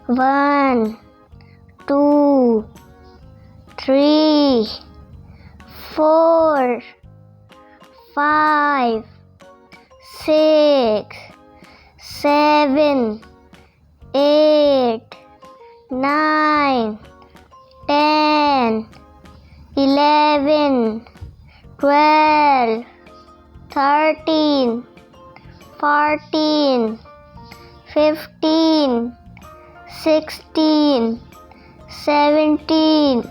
1, 2, 3, 4, 5, 6, 7, 8, 9, 10, 11, 12, 13, 14, 15, 16, 17,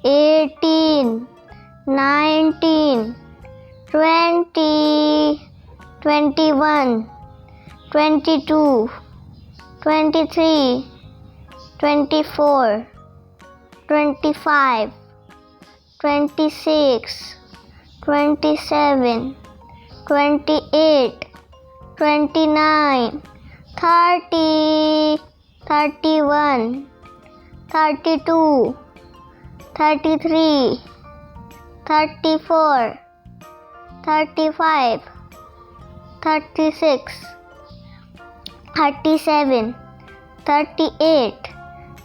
18, 19, 20, 21, 22, 23, 24, 25, 26, 27, 28, 29, 30, 31, 32, 33, 34, 35, 36, 37, 38,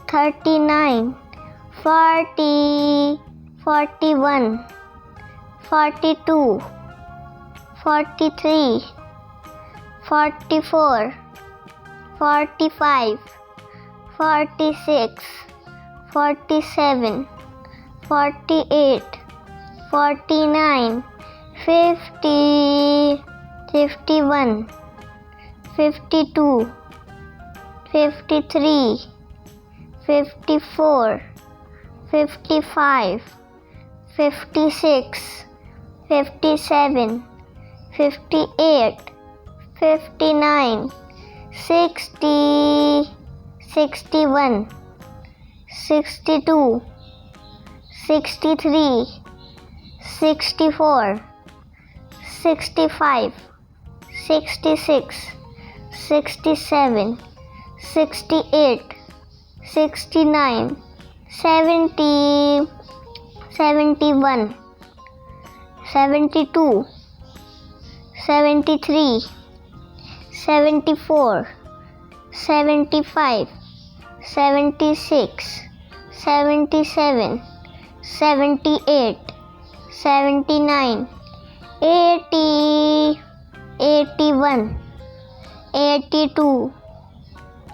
39, 40, 41, 42, 43, 44, 45, 46, 47, 48, 49, 50, 51, 52, 53, 54, 55, 56, 57, 58, 59, 60, 61, 62, 63, 64, 65, 66, 67, 68, 69, 70, 71, 72, 73, 74, 75, 76, 77, 78, 79, 80, 81, 82,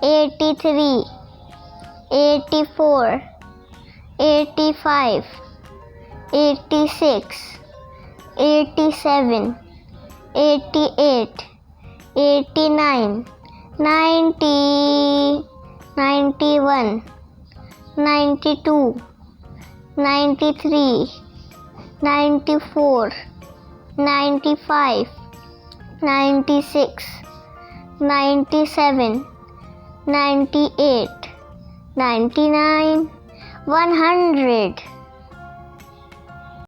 83, 84, 85, 86, 87, 88, 89, 90, 91, 92, 93, 94, 95, 96, 97, 98, 99, 100.